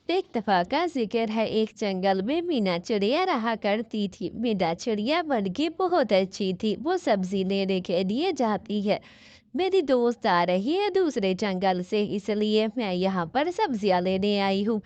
एक दफा का जिक्र है, एक जंगल में मीना चिड़िया रहा करती थी। मीना चिड़िया मन की बहुत अच्छी थी। वो सब्जी लेने के लिए जाती है। मेरी दोस्त आ रही है दूसरे जंगल से, इसलिए मैं यहाँ पर सब्जियां लेने आई हूँ।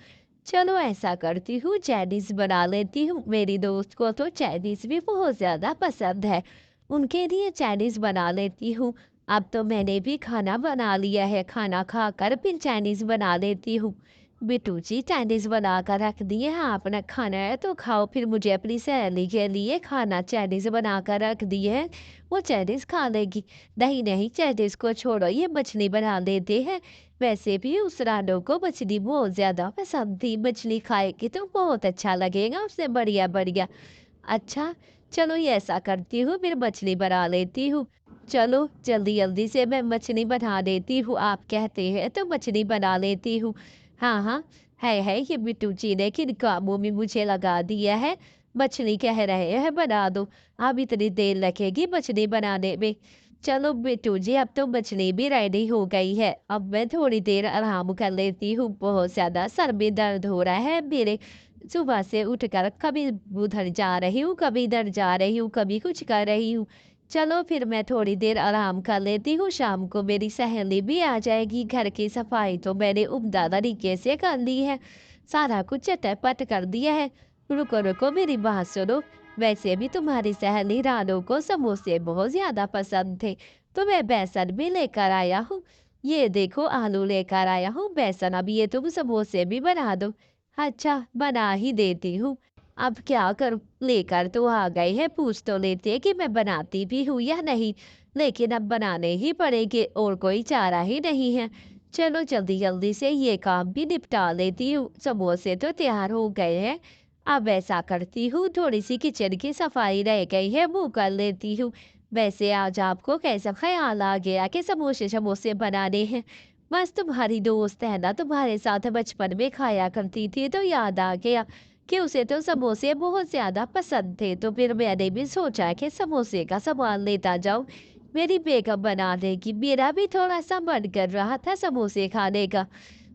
चलो ऐसा करती हूँ, चाइनीज बना लेती हूँ। मेरी दोस्त को तो चाइनीज भी बहुत ज्यादा पसंद है। उनके लिए चाइनीज बना लेती हूँ। अब तो मैंने भी खाना बना लिया है, खाना खाकर फिर चाइनीज बना लेती हूँ। बिट्टू जी चाइनीज बना कर रख दिए हैं, आपने खाना है तो खाओ। फिर मुझे अपनी सहेली के लिए खाना चाइनीज बना कर रख दिए हैं, वो चाइनीज खा लेगी। नहीं नहीं, चाइनीज को छोड़ो, ये मछली बना देते हैं। वैसे भी उस रानू को मछली बहुत ज्यादा पसंद थी, मछली खाएगी तो बहुत अच्छा लगेगा उसे, बढ़िया बढ़िया। अच्छा, चलो ये ऐसा करती हूँ, फिर मछली बना लेती हूँ। चलो जल्दी जल्दी से मैं मछली बना देती हूँ, आप कहते हैं तो मछली बना लेती हूँ। हाँ हाँ, है ये बिट्टू जी ने किन कामों में मुझे लगा दिया है। मछली कह रहे हैं बना दो, अब इतनी देर लगेगी मछली बनाने में। चलो बिट्टू जी, अब तो मछली भी रेडी हो गई है, अब मैं थोड़ी देर आराम कर लेती हूँ। बहुत ज्यादा सर में दर्द हो रहा है मेरे। सुबह से उठकर कभी उधर जा रही हूँ, कभी इधर जा रही हूँ, कभी कुछ कर रही हूँ। चलो फिर मैं थोड़ी देर आराम कर लेती हूँ, शाम को मेरी सहेली भी आ जाएगी। घर की सफाई तो मैंने उम्दा तरीके से कर ली है, सारा कुछ चटपट कर दिया है। रुको रुको, मेरी बात सुनो। वैसे भी तुम्हारी सहेली रानू को समोसे बहुत ज्यादा पसंद थे, तो मैं बेसन भी लेकर आया हूँ। ये देखो आलू लेकर आया हूँ, बेसन, अब ये तुम समोसे भी बना दो। अच्छा, बना ही देती हूँ। अब क्या करूँ, लेकर तो आ गए हैं, पूछ तो लेते कि मैं बनाती भी हूँ या नहीं। लेकिन अब बनाने ही पड़ेंगे, और कोई चारा ही नहीं है। चलो जल्दी जल्दी से ये काम भी निपटा लेती हूँ। समोसे तो तैयार हो गए हैं। अब ऐसा करती हूँ, थोड़ी सी किचन की सफाई रह गई है, वो कर लेती हूँ। वैसे आज आपको कैसा ख्याल आ गया कि समोसे समोसे बनाने हैं? बस तुम्हारी दोस्त है ना, तुम्हारे साथ बचपन में खाया करती थी, तो याद आ गया कि उसे तो समोसे बहुत ज्यादा पसंद थे। तो फिर मैंने भी सोचा कि समोसे का सामान लेता जाऊं, मेरी बेगम बना देगी। मेरा भी थोड़ा सा मन कर रहा था समोसे खाने का।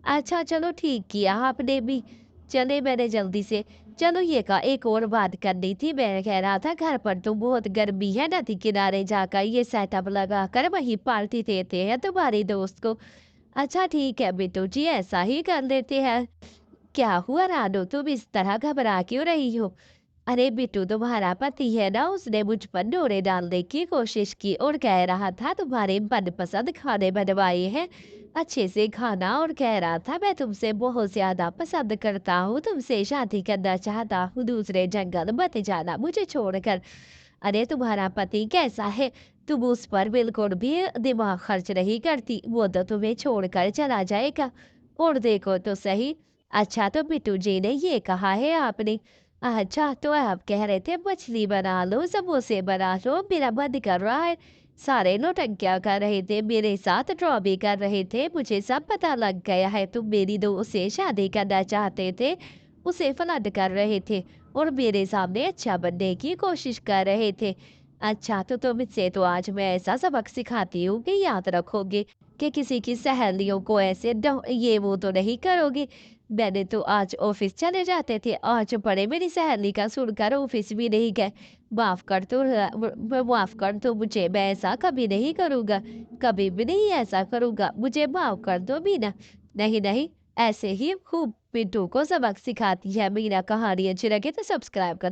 अच्छा चलो, ठीक किया आपने भी। चले मैंने जल्दी से। चलो ये का एक और बात करनी थी, मैं कह रहा था घर पर तो बहुत गर्मी है, नदी किनारे जाकर ये सेटअप लगा कर वहीं पार्टी देते हैं तुम्हारी दोस्त को। अच्छा ठीक है बिट्टू जी, ऐसा ही कर लेते हैं। क्या हुआ रानू, तुम इस तरह घबरा क्यों रही हो? अरे बिट्टू, तुम्हारा पति है ना, उसने मुझ पर डोरे डालने की कोशिश की और कह रहा था तुम्हारे मनपसंद खाने बनवाए हैं, अच्छे से खाना, और कह रहा था मैं तुमसे बहुत ज्यादा पसंद करता हूँ, तुमसे शादी करना चाहता हूँ, दूसरे जंगल मत जाना मुझे छोड़कर। अरे तुम्हारा पति कैसा है, तुम उस पर बिल्कुल भी दिमाग खर्च नहीं करती, वो तो तुम्हें छोड़कर चला जाएगा। और देखो तो सही। अच्छा, तो बिट्टू जी ने ये कहा है आपने? अच्छा, तो आप कह रहे थे मछली बना लो, समोसे बना लो, मेरा मन कर रहा है। सारे नौटंकियां कर रहे थे, मेरे साथ ड्रॉ कर रहे थे, मुझे सब पता लग गया है। तुम मेरी दोस्त से शादी करना चाहते थे, उसे फ्लर्ट कर रहे थे, और मेरे सामने अच्छा बनने की कोशिश कर रहे थे। अच्छा, तो तुम इससे तो आज मैं ऐसा सबक सिखाती हूँ कि याद रखोगे कि किसी की सहेलियों को ऐसे ये वो तो नहीं करोगे। मैंने तो आज ऑफिस चले जाते थे, आज पड़े मेरी सहेली का सुनकर ऑफिस भी नहीं गए। माफ कर दो मुझे, मैं ऐसा कभी नहीं करूँगा, कभी भी नहीं ऐसा करूँगा, मुझे माफ कर दो मीना। नहीं नहीं, ऐसे ही खूब पिंटू को सबक सिखाती है मीना। कहानी अच्छी लगे तो सब्सक्राइब कर